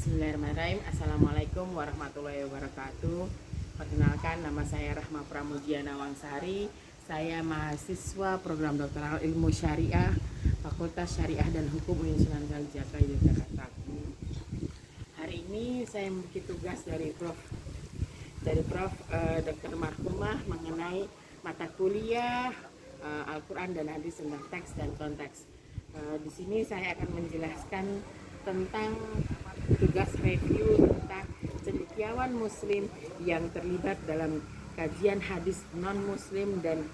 Bismillahirrahmanirrahim. Assalamualaikum warahmatullahi wabarakatuh. Perkenalkan, nama saya Rahma Pramudia Nawangsari. Saya mahasiswa program doktoral ilmu syariah Fakultas Syariah dan Hukum Universitas Kalijaga Yogyakarta. Hari ini saya memiliki tugas dari Prof. Dr. Marhumah mengenai mata kuliah Al-Quran dan Hadis tentang teks dan konteks. Di sini saya akan menjelaskan tentang tugas review tentang cendekiawan muslim yang terlibat dalam kajian hadis non-muslim dan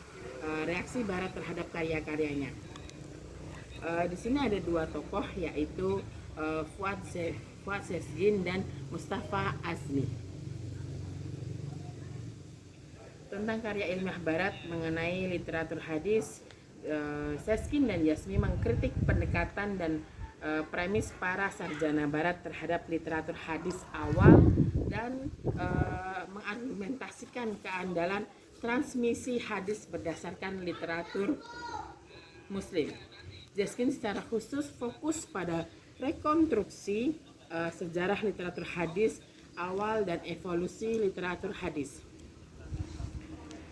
reaksi barat terhadap karya-karyanya. Di sini ada dua tokoh, yaitu Fuad Sezgin dan Mustafa Azmi. Tentang karya ilmiah barat mengenai literatur hadis, Sezgin dan Yazmi mengkritik pendekatan dan premis para sarjana barat terhadap literatur hadis awal dan mengargumentasikan keandalan transmisi hadis berdasarkan literatur muslim. Sezgin secara khusus fokus pada rekonstruksi sejarah literatur hadis awal dan evolusi literatur hadis.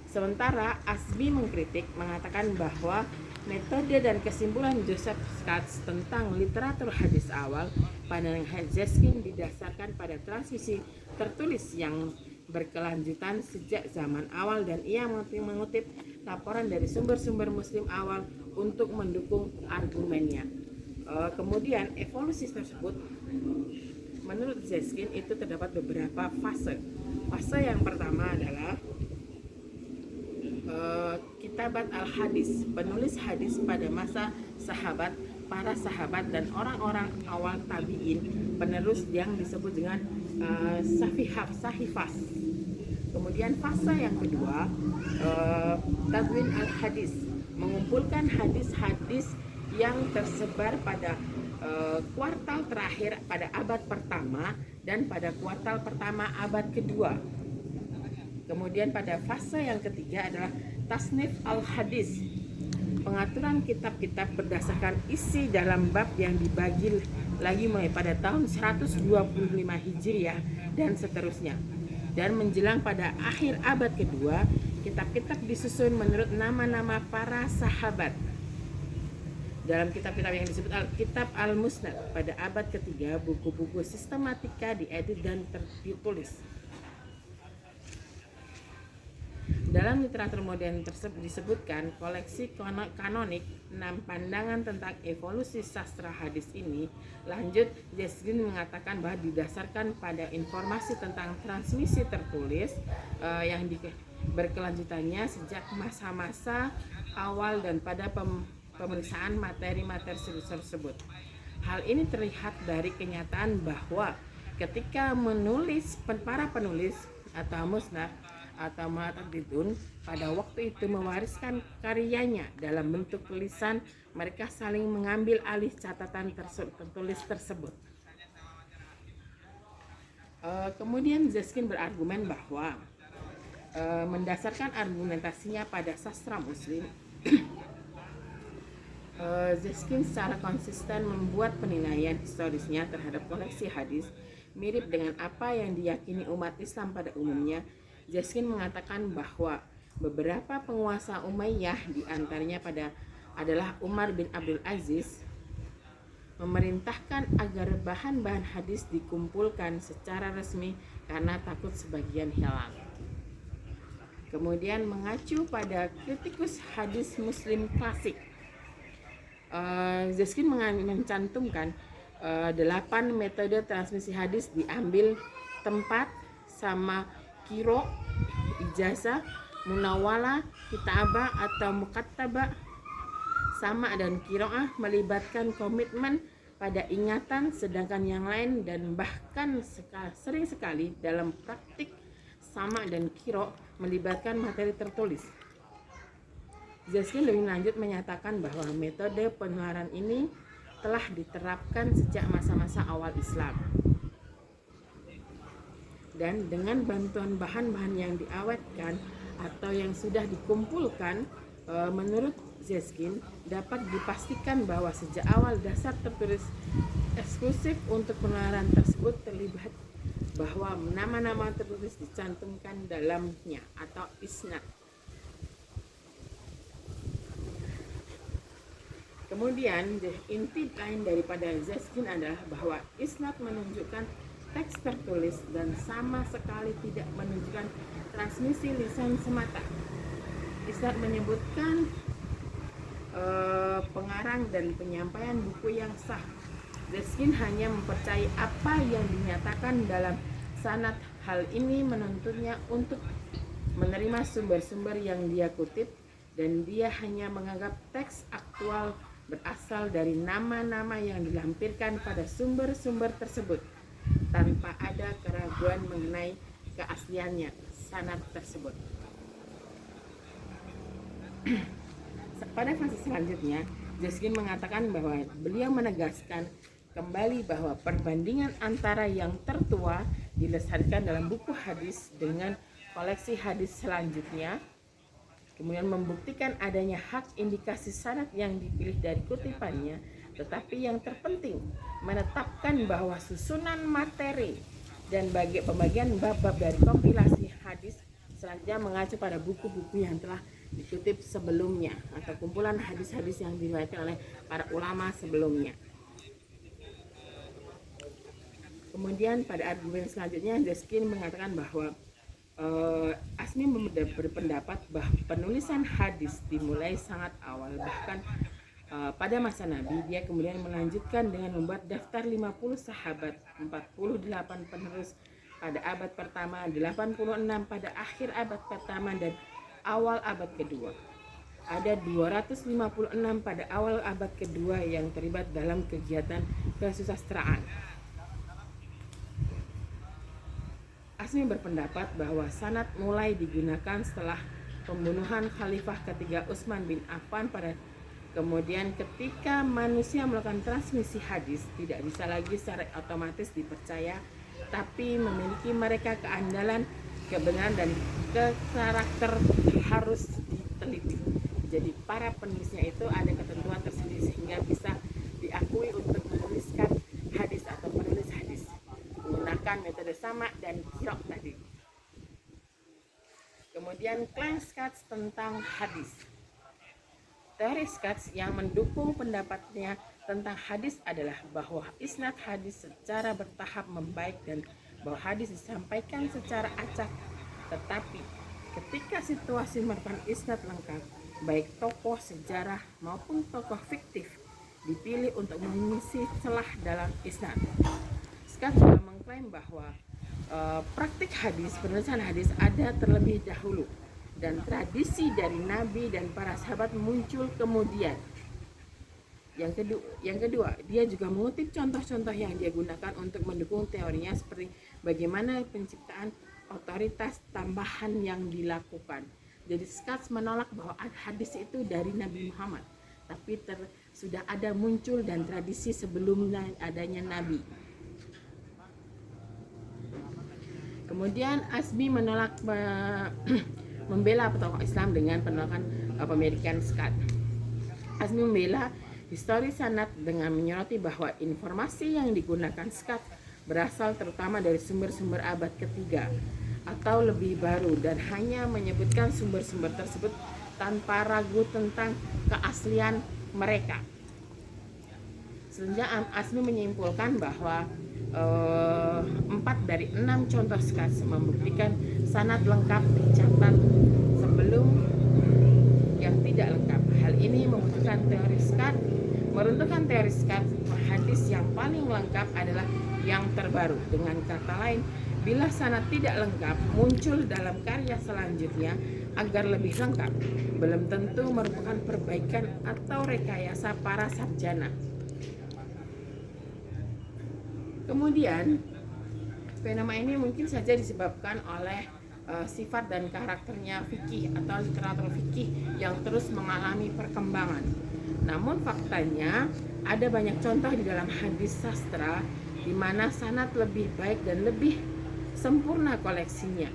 Sementara Azmi mengatakan bahwa metode dan kesimpulan Joseph Katz tentang literatur hadis awal pandangan Sezgin didasarkan pada transmisi tertulis yang berkelanjutan sejak zaman awal, dan ia mengutip laporan dari sumber-sumber muslim awal untuk mendukung argumennya. Kemudian evolusi tersebut menurut Sezgin itu terdapat beberapa fase. Fase yang pertama adalah Kitabat al-Hadis, penulis hadis pada masa sahabat, para sahabat dan orang-orang awal tabi'in, penerus yang disebut dengan sahifas. Kemudian fase yang kedua, Tadwin al-Hadis, mengumpulkan hadis-hadis yang tersebar pada kuartal terakhir pada abad pertama dan pada kuartal pertama abad kedua. Kemudian pada fase yang ketiga adalah Tasnif al-Hadis, pengaturan kitab-kitab berdasarkan isi dalam bab yang dibagi lagi mulai pada tahun 125 Hijriah dan seterusnya. Dan menjelang pada akhir abad kedua, kitab-kitab disusun menurut nama-nama para sahabat. Dalam kitab-kitab yang disebut Kitab Al-Musnad, pada abad ketiga buku-buku sistematika diedit dan ditulis. Dalam literatur modern tersebut disebutkan koleksi kanonik 6 pandangan tentang evolusi sastra hadis ini. Lanjut, Sezgin mengatakan bahwa didasarkan pada informasi tentang transmisi tertulis yang berkelanjutannya sejak masa-masa awal dan pada pemeriksaan materi-materi tersebut. Hal ini terlihat dari kenyataan bahwa ketika para penulis atau musnad atau mu'tadidun pada waktu itu mewariskan karyanya dalam bentuk tulisan, mereka saling mengambil alih catatan tertulis tersebut. Kemudian Sezgin berargumen bahwa mendasarkan argumentasinya pada sastra muslim, Sezgin secara konsisten membuat penilaian historisnya terhadap koleksi hadis mirip dengan apa yang diyakini umat Islam pada umumnya. Sezgin mengatakan bahwa beberapa penguasa Umayyah, diantaranya adalah Umar bin Abdul Aziz, memerintahkan agar bahan-bahan hadis dikumpulkan secara resmi karena takut sebagian hilang. Kemudian mengacu pada kritikus hadis muslim klasik, Sezgin mencantumkan 8 metode transmisi hadis diambil tempat sama Qiro, ijazah, munawala, kitabah atau mukattabah, sama dan qiraah melibatkan komitmen pada ingatan, sedangkan yang lain dan bahkan sering sekali dalam praktik sama dan qiro melibatkan materi tertulis. Sezgin lebih lanjut menyatakan bahwa metode penularan ini telah diterapkan sejak masa-masa awal Islam. Dan dengan bantuan bahan-bahan yang diawetkan atau yang sudah dikumpulkan, menurut Sezgin dapat dipastikan bahwa sejak awal dasar tertulis eksklusif untuk penularan tersebut terlibat bahwa nama-nama tertulis dicantumkan dalamnya atau isnad. Kemudian inti lain daripada Zaskin adalah bahwa isnad menunjukkan teks tertulis dan sama sekali tidak menunjukkan transmisi lisan semata. Isnad menyebutkan pengarang dan penyampaian buku yang sah. Zaskin hanya mempercayai apa yang dinyatakan dalam sanad. Hal ini menuntutnya untuk menerima sumber-sumber yang dia kutip, dan dia hanya menganggap teks aktual berasal dari nama-nama yang dilampirkan pada sumber-sumber tersebut tanpa ada keraguan mengenai keasliannya sanad tersebut. Pada fase selanjutnya, Zaskin mengatakan bahwa beliau menegaskan kembali bahwa perbandingan antara yang tertua dilestarikan dalam buku hadis dengan koleksi hadis selanjutnya, kemudian membuktikan adanya hak indikasi sanad yang dipilih dari kutipannya, tetapi yang terpenting menetapkan bahwa susunan materi dan pembagian bab-bab dari kompilasi hadis selanjutnya mengacu pada buku-buku yang telah dikutip sebelumnya atau kumpulan hadis-hadis yang diriwayatkan oleh para ulama sebelumnya. Kemudian pada argumen selanjutnya, Zaskin mengatakan bahwa Asmi berpendapat bahwa penulisan hadis dimulai sangat awal, bahkan pada masa Nabi. Dia kemudian melanjutkan dengan membuat daftar 50 sahabat, 48 penerus pada abad pertama, 86 pada akhir abad pertama dan awal abad kedua. Ada 256 pada awal abad kedua yang terlibat dalam kegiatan kesusastraan. Asmi berpendapat bahwa sanad mulai digunakan setelah pembunuhan Khalifah ketiga Utsman bin Affan kemudian ketika manusia melakukan transmisi hadis tidak bisa lagi secara otomatis dipercaya, tapi memiliki mereka keandalan, kebenaran dan karakter harus diteliti. Jadi para penulisnya itu ada ketentuan tersendiri sehingga bisa diakui untuk menuliskan hadis atau penulis hadis menggunakan metode sama dan kirok tadi. Kemudian klaim Skatz tentang hadis. Teori Skatz yang mendukung pendapatnya tentang hadis adalah bahwa isnad hadis secara bertahap membaik dan bahwa hadis disampaikan secara acak. Tetapi ketika situasi merupakan isnad lengkap, baik tokoh sejarah maupun tokoh fiktif dipilih untuk mengisi celah dalam isnad. Skatz juga mengklaim bahwa praktik hadis, penulisan hadis ada terlebih dahulu dan tradisi dari Nabi dan para sahabat muncul kemudian. Yang kedua, dia juga mengutip contoh-contoh yang dia gunakan untuk mendukung teorinya, seperti bagaimana penciptaan otoritas tambahan yang dilakukan. Jadi Skatz menolak bahwa hadis itu dari Nabi Muhammad, tapi sudah ada muncul dan tradisi sebelum adanya Nabi. Kemudian Asmi menolak membela tokoh Islam dengan penolakan pemikiran Skatz. Asmi membela histori sanad dengan menyoroti bahwa informasi yang digunakan Skatz berasal terutama dari sumber-sumber abad ketiga atau lebih baru dan hanya menyebutkan sumber-sumber tersebut tanpa ragu tentang keaslian mereka. Selanjutnya Asmi menyimpulkan bahwa 4 dari 6 contoh Skatz membuktikan sanad lengkap dicatat sebelum yang tidak lengkap. Hal ini meruntuhkan teori Skatz. Hadis yang paling lengkap adalah yang terbaru. Dengan kata lain, bila sanad tidak lengkap muncul dalam karya selanjutnya agar lebih lengkap, belum tentu merupakan perbaikan atau rekayasa para sarjana. Kemudian fenomena ini mungkin saja disebabkan oleh sifat dan karakternya fikih atau literatur fikih yang terus mengalami perkembangan. Namun faktanya ada banyak contoh di dalam hadis sastra di mana sanad lebih baik dan lebih sempurna koleksinya.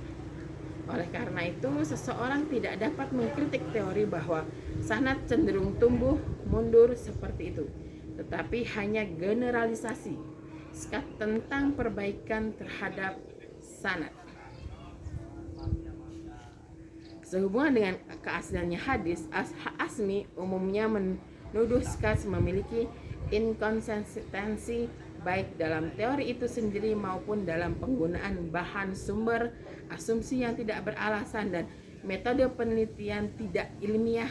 Oleh karena itu, seseorang tidak dapat mengkritik teori bahwa sanad cenderung tumbuh mundur seperti itu. tetapi hanya generalisasi tentang perbaikan terhadap sanad. Sehubungan dengan keasliannya hadis, Asmi umumnya menuduh Skat memiliki inkonsistensi baik dalam teori itu sendiri maupun dalam penggunaan bahan sumber, asumsi yang tidak beralasan dan metode penelitian tidak ilmiah,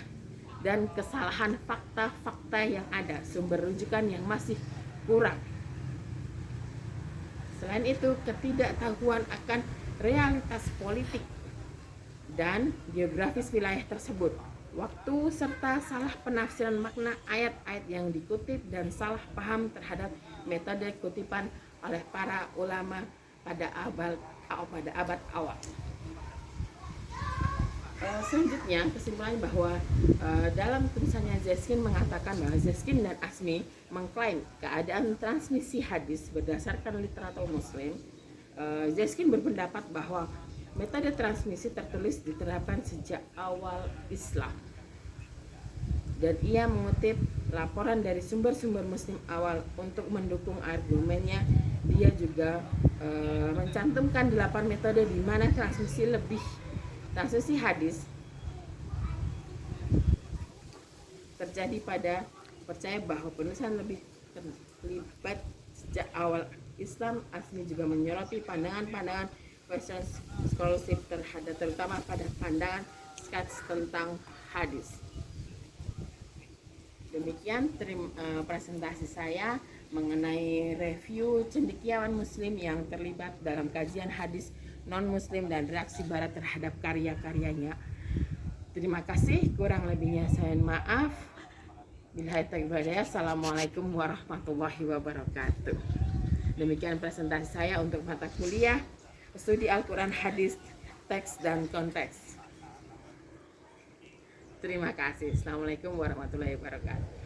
dan kesalahan fakta-fakta yang ada, sumber rujukan yang masih kurang. Selain itu, ketidaktahuan akan realitas politik dan geografis wilayah tersebut, waktu serta salah penafsiran makna ayat-ayat yang dikutip dan salah paham terhadap metode kutipan oleh para ulama pada abad awal. Selanjutnya, kesimpulan bahwa dalam tulisannya Zeskin mengatakan bahwa Zeskin dan Asmi mengklaim keadaan transmisi hadis berdasarkan literatur Muslim. Zeskin berpendapat bahwa metode transmisi tertulis diterapkan sejak awal Islam, dan ia mengutip laporan dari sumber-sumber Muslim awal untuk mendukung argumennya. Dia juga mencantumkan 8 metode di mana transmisi hadis terjadi pada percaya bahwa penulisan lebih terlibat sejak awal Islam. Asmi juga menyoroti pandangan-pandangan Western scholarship terutama pada pandangan Skat tentang hadis. Demikian presentasi saya mengenai review cendekiawan Muslim yang terlibat dalam kajian hadis non-Muslim dan reaksi Barat terhadap karya-karyanya. Terima kasih, kurang lebihnya saya maaf. Billahi taufiq wal hidayah. Assalamualaikum warahmatullahi wabarakatuh. Demikian presentasi saya untuk mata kuliah Studi Al-Quran Hadis, Teks dan Konteks. Terima kasih. Assalamualaikum warahmatullahi wabarakatuh.